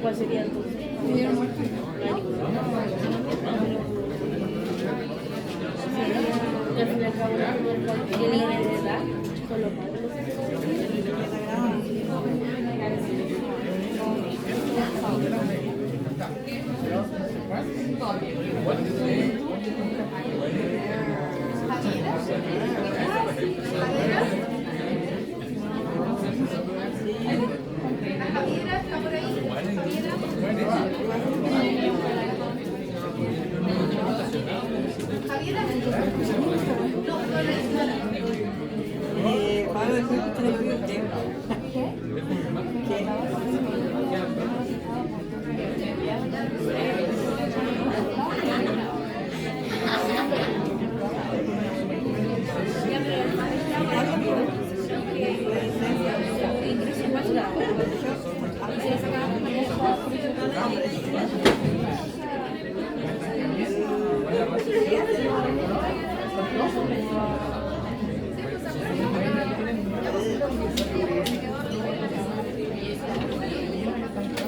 ¿Cuál sería entonces? ¿Qué línea de edad? Solo Javiera está por ahí. Javiera. No, no la Isara.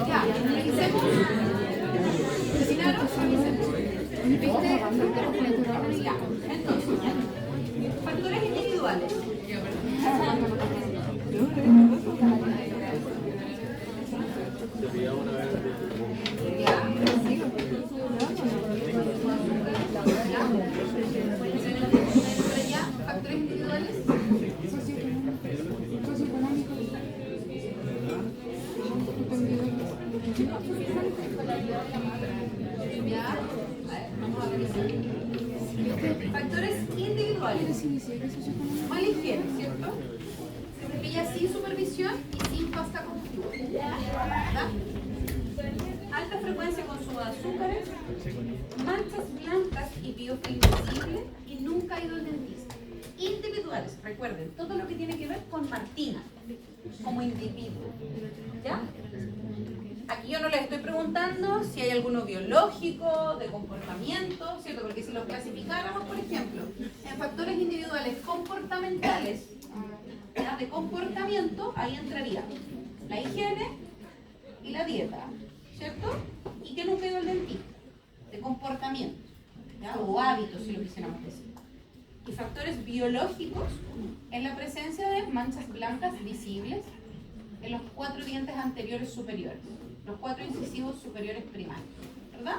Ya, revisemos. ¿Vecinaron? ¿Viste? Ya, entonces, factores individuales. Factores individuales. Mala higiene, ¿cierto? Se cepilla sin supervisión y sin pasta con flúor. ¿Verdad? Alta frecuencia consumo de azúcares, manchas blancas y biofilm visible y nunca ha ido al dentista. Individuales, recuerden, todo lo que tiene que ver con Martina como individuo. ¿Ya? Aquí yo no les estoy preguntando si hay alguno biológico, de comportamiento, ¿cierto? Porque si los clasificáramos, por ejemplo, en factores individuales comportamentales, ¿ya? De comportamiento, ahí entraría la higiene y la dieta, ¿cierto? Y que nunca ha ido al dentista, de comportamiento, ¿ya? O hábitos, si lo quisiéramos decir. Y factores biológicos en la presencia de manchas blancas visibles en los 4 dientes anteriores superiores, los 4 incisivos superiores primarios, ¿verdad?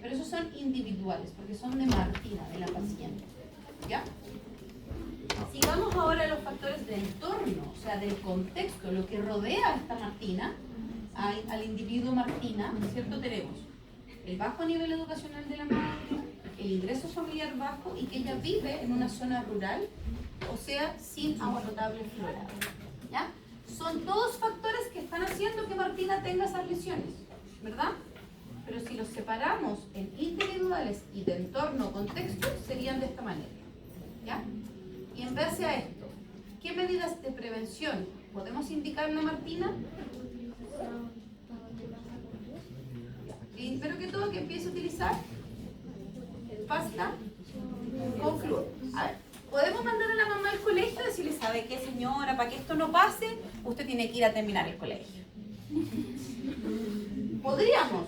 Pero esos son individuales, porque son de Martina, de la paciente, ¿ya? Sigamos ahora a los factores de entorno, o sea, del contexto, lo que rodea a esta Martina, al individuo Martina, ¿cierto? Tenemos el bajo nivel educacional de la madre, el ingreso familiar bajo y que ella vive en una zona rural, o sea, sin agua potable fluorada, ¿ya? Son todos factores que están haciendo que Martina tenga esas lesiones, ¿verdad? Pero si los separamos en individuales y de entorno o contexto, serían de esta manera, ¿ya? Y en base a esto, ¿qué medidas de prevención podemos indicarle a Martina? Y espero que todo que empiece a utilizar pasta con flúor. A ver, podemos mandar a la mamá al colegio y decirle, ¿sabe qué, señora? Para que esto no pase, usted tiene que ir a terminar el colegio. Podríamos,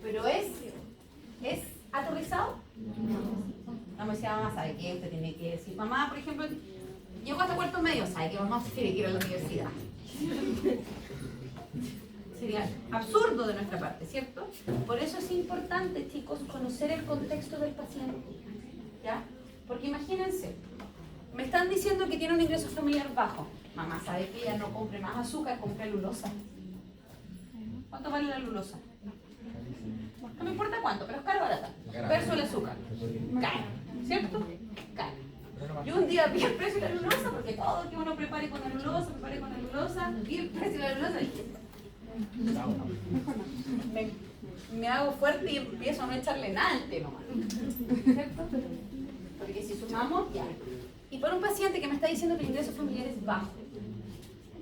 pero ¿es aterrizado? No me decía, mamá, ¿sabe qué? Usted tiene que decir, mamá, por ejemplo, llegó hasta cuarto medio, ¿sabe que mamá tiene que ir a la universidad? Sería absurdo de nuestra parte, ¿cierto? Por eso es importante, chicos, conocer el contexto del paciente, ¿ya? Porque imagínense, me están diciendo que tiene un ingreso familiar bajo. Mamá, ¿sabe que ella no compre más azúcar, compre lulosa? ¿Cuánto vale la lulosa? No me importa cuánto, pero es caro o barata. Versus el azúcar. Caro, ¿cierto? Caro. Yo un día vi el precio de la lulosa, porque todo que uno prepare con la lulosa, vi el precio de la lulosa y dije, me hago fuerte y empiezo a no echarle nada al tema, ¿cierto? Porque si sumamos, ya. Y por un paciente que me está diciendo que el ingreso familiar es bajo,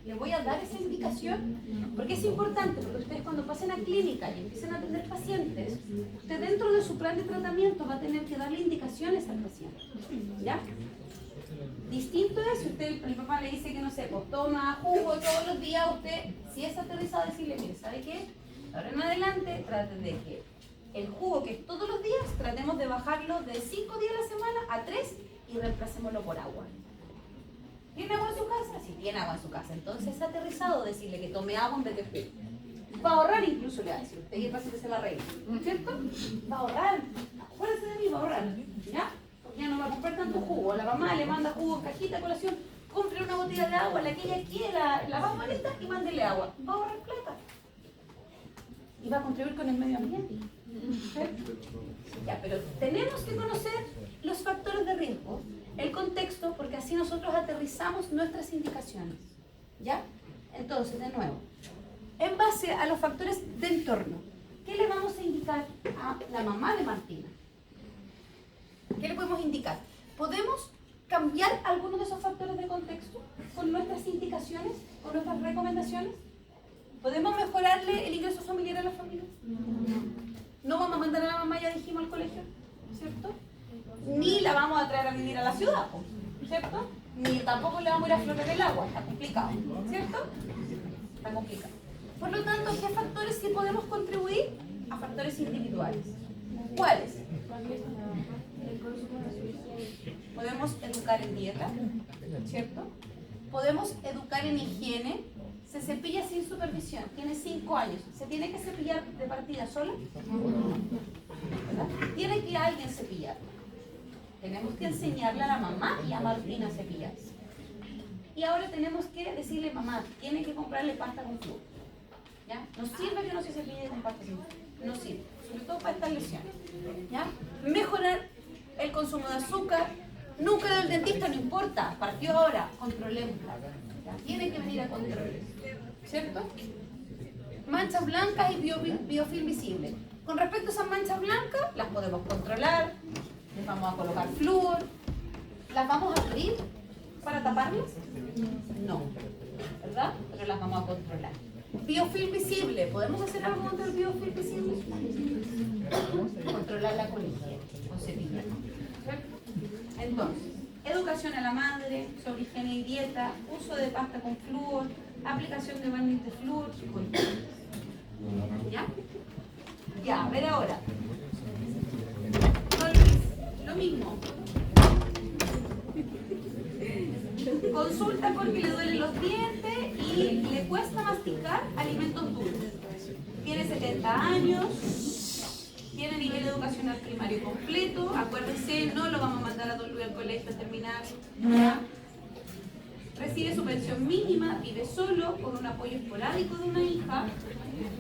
le voy a dar esa indicación, porque es importante, porque ustedes cuando pasen a clínica y empiecen a atender pacientes, usted dentro de su plan de tratamiento va a tener que darle indicaciones al paciente, ¿ya? Distinto es si usted, el papá le dice que no sé, pues toma jugo todos los días, usted, si es aterrizado, decirle, mire, ¿sabe qué? Ahora en adelante, traten de que el jugo que es todos los días, tratemos de bajarlo de 5 días a la semana a 3 y reemplacémoslo por agua. ¿Tiene agua en su casa? Sí, tiene agua en su casa. Entonces es aterrizado decirle que tome agua en vez de jugo. Va a ahorrar incluso, le va a decir usted, y el paciente se va a reír, ¿cierto? Va a ahorrar. Acuérdese de mí, va a ahorrar, ¿ya? Ya no va a comprar tanto jugo, la mamá le manda jugo, cajita, colación, compre una botella de agua, la que ella quiera, la va bonita y mándele agua, va a ahorrar plata y va a contribuir con el medio ambiente. ¿Sí? Ya, pero tenemos que conocer los factores de riesgo, el contexto, porque así nosotros aterrizamos nuestras indicaciones, ¿ya? Entonces, de nuevo, en base a los factores de entorno, ¿qué le vamos a indicar a la mamá de Martina? ¿Qué le podemos indicar? ¿Podemos cambiar algunos de esos factores de contexto con nuestras indicaciones, con nuestras recomendaciones? ¿Podemos mejorarle el ingreso familiar a la familia? No vamos a mandar a la mamá, ya dijimos, al colegio, ¿cierto? Ni la vamos a traer a vivir a la ciudad, ¿cierto? Ni tampoco le vamos a ir a flotar el agua, está complicado, ¿cierto? Está complicado. Por lo tanto, ¿qué factores sí podemos contribuir? A factores individuales. ¿Cuáles? Podemos educar en dieta, ¿cierto? Podemos educar en higiene. Se cepilla sin supervisión, tiene 5 años. ¿Se tiene que cepillar de partida sola? ¿Verdad? Tiene que alguien cepillar. Tenemos que enseñarle a la mamá y a Martina a cepillarse. Y ahora tenemos que decirle, mamá, tiene que comprarle pasta con flúor. ¿Ya? No sirve que no se cepille con pasta con flúor. No sirve, sobre todo para estas lesiones. ¿Ya? Mejorar el consumo de azúcar, Nunca del dentista, no importa, partió ahora, controlemos. Tiene que venir a controlar, ¿cierto? Manchas blancas y biofilm visible. Con respecto a esas manchas blancas, las podemos controlar, les vamos a colocar flúor, las vamos a abrir para taparlas, no, ¿verdad? Pero las vamos a controlar. Biofilm visible, ¿podemos hacer algo contra el biofilm visible? Controlarla con higiene, con cepillo. Entonces, educación a la madre sobre higiene y dieta, uso de pasta con flúor, aplicación de barniz de flúor, ¿ya? Ya, a ver ahora. Don Luis, lo mismo. Consulta porque le duelen los dientes y le cuesta masticar alimentos dulces. Tiene 70 años, tiene nivel educacional primario completo. Acuérdense, no lo vamos a mandar a Don Luis al colegio a terminar. ¿Ya? Recibe su pensión mínima, vive solo, con un apoyo esporádico de una hija.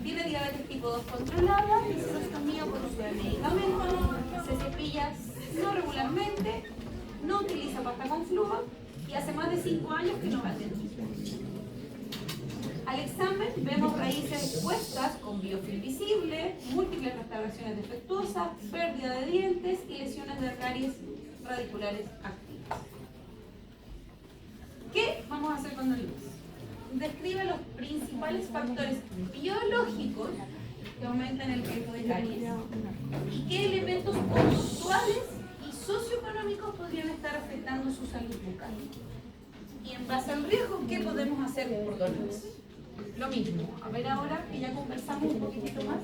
Tiene diabetes tipo 2 controlada, histerostomía por uso de medicamentos, se cepilla no regularmente, no utiliza pasta con flúor y hace más de 5 años que no va al dentista. Al examen vemos raíces expuestas con biofilm visible, múltiples restauraciones defectuosas, pérdida de dientes y lesiones de caries radiculares activas. ¿Qué vamos a hacer con Don Luis? Describe los principales factores biológicos que aumentan el riesgo de caries y qué elementos conductuales y socioeconómicos podrían estar afectando su salud bucal. Y en base al riesgo, ¿qué podemos hacer por Don Luis? Lo mismo. A ver ahora que ya conversamos un poquitito más.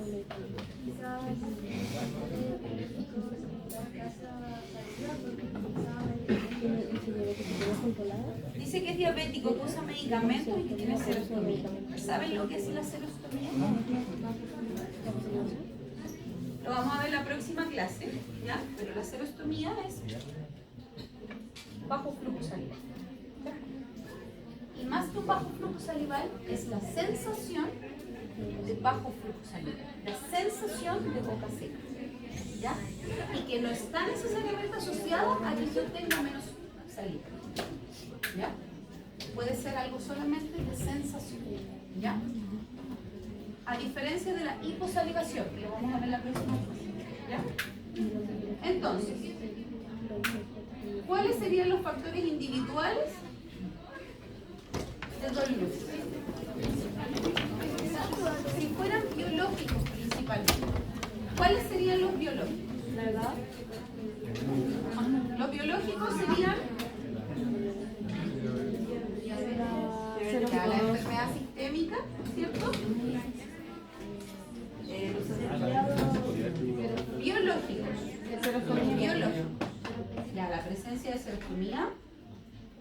Dice que es diabético, que usa medicamentos y que tiene serostomía. ¿Saben lo que es la serostomía? Lo vamos a ver en la próxima clase, ¿ya? Pero la serostomía es bajo flujo salival. Y más que un bajo flujo salival, es la sensación de bajo flujo salival, la sensación de boca seca, ¿ya? Y que no está necesariamente asociada a que yo tenga menos saliva, ¿ya? Puede ser algo solamente de sensación, ¿ya? A diferencia de la hiposalivación, que lo vamos a ver la próxima vez, ¿ya? Entonces, ¿cuáles serían los factores individuales de Don Luis? Si fueran biológicos principalmente, ¿cuáles serían los biológicos? La edad. Los biológicos serían la enfermedad sistémica, ¿cierto? Biológicos. Biológicos. Ya, la presencia de serostomía,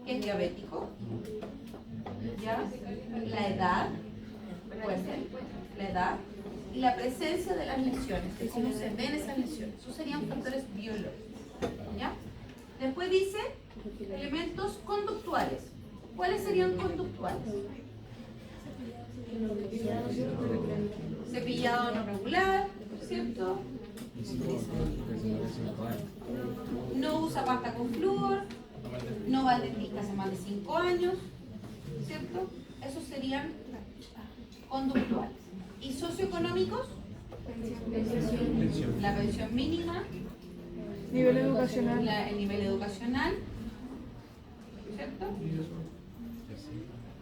que es diabético. Ya, la edad, recuerden, la edad. Y la presencia de las lesiones, de cómo se ven esas lesiones. Esos serían factores biológicos. ¿Ya? Después dice elementos conductuales. ¿Cuáles serían conductuales? Cepillado no regular, ¿cierto? No usa pasta con flúor, no va al dentista hace más de 5 años, ¿cierto? Esos serían conductuales. ¿Y socioeconómicos? La pensión mínima, Nivel educacional. el nivel educacional, ¿cierto?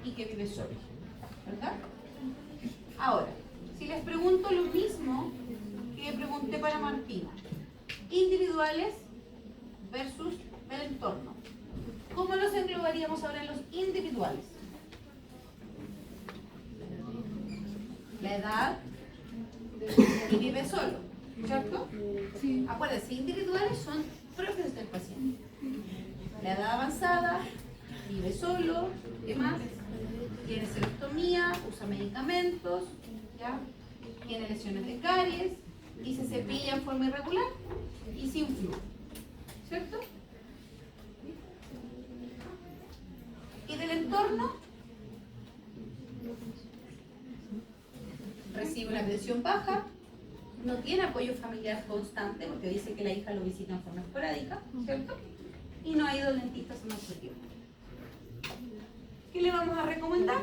Y que vive solo, ¿verdad? Ahora, si les pregunto lo mismo que pregunté para Martina, individuales versus el entorno, ¿cómo los englobaríamos ahora en los individuales? La edad y vive solo, ¿cierto? Sí. Acuérdense, individuales son propios del paciente. La edad avanzada, vive solo, ¿qué más? Tiene serostomía, usa medicamentos, ¿ya? Tiene lesiones de caries y se cepilla en forma irregular y sin flujo, ¿cierto? ¿Y del entorno? Recibe una pensión baja, no tiene apoyo familiar constante porque dice que la hija lo visita en forma esporádica, ¿cierto? y no ha ido al dentista hace mucho tiempo. ¿Qué le vamos a recomendar?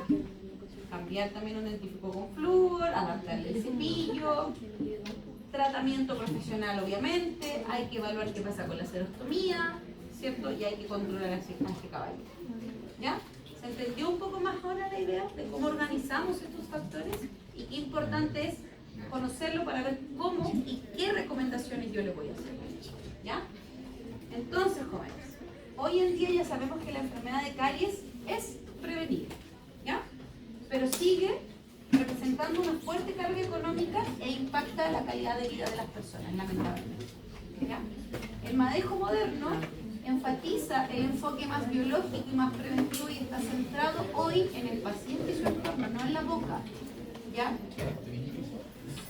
Cambiar también un dentífrico con flúor, adaptarle el cepillo, tratamiento profesional obviamente, hay que evaluar qué pasa con la serostomía, ¿cierto? Y hay que controlar a este caballero. ¿Ya? ¿Se entendió un poco más ahora la idea de cómo organizamos estos factores? Y qué importante es conocerlo para ver cómo y qué recomendaciones yo le voy a hacer. ¿Ya? Entonces, jóvenes, hoy en día ya sabemos que la enfermedad de caries es prevenible, ¿ya? Pero sigue representando una fuerte carga económica e impacta la calidad de vida de las personas, lamentablemente. ¿Ya? El manejo moderno enfatiza el enfoque más biológico y más preventivo y está centrado hoy en el paciente y su entorno, no en la boca. ¿Ya?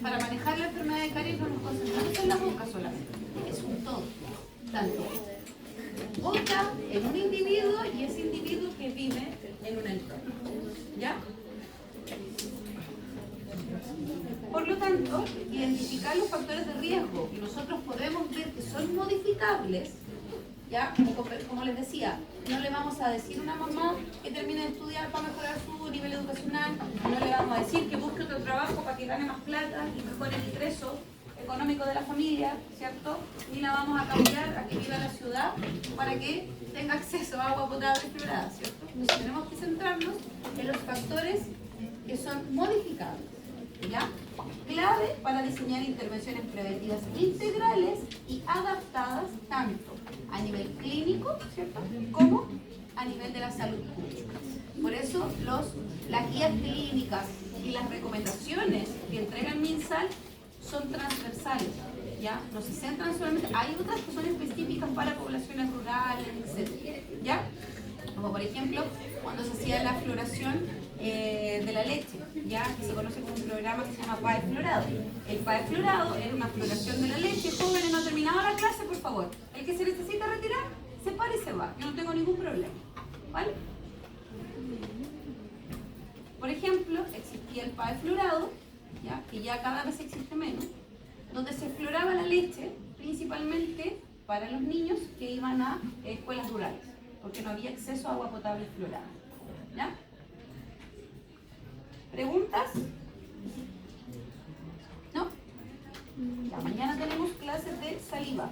Para manejar la enfermedad de caries no nos concentramos en la boca solamente, es un todo, tanto boca en un individuo y ese individuo que vive en un entorno. ¿Ya? Por lo tanto, identificar los factores de riesgo que nosotros podemos ver que son modificables, ¿ya? Como les decía, no le vamos a decir a una mamá que termine de estudiar para mejorar su nivel educacional, no le vamos a decir que busque otro trabajo para que gane más plata y mejore el ingreso económico de la familia, ¿cierto? Ni la vamos a cambiar a que viva en la ciudad para que tenga acceso a agua potable y fluorada, ¿cierto? Entonces tenemos que centrarnos en los factores que son modificables, ¿ya? Clave para diseñar intervenciones preventivas integrales y adaptadas tanto a nivel clínico, ¿cierto?, como a nivel de la salud pública. Por eso las guías clínicas y las recomendaciones que entrega el MinSal son transversales, ¿ya? No se centran solamente, hay otras que son específicas para poblaciones rurales, etc., ¿ya? Como por ejemplo, cuando se hacía la floración de la leche, ya que se conoce como un programa que se llama PAE Florado. El PAE Florado era una floración de la leche. Jóvenes, no terminaba la clase, por favor. El que se necesita retirar, se para y se va. Yo no tengo ningún problema, ¿vale? Por ejemplo, existía el PAE Florado, ya, que ya cada vez existe menos, donde se floraba la leche principalmente para los niños que iban a escuelas rurales, porque no había acceso a agua potable florada. ¿Ya? ¿Preguntas? ¿No? Ya, mañana tenemos clases de saliva.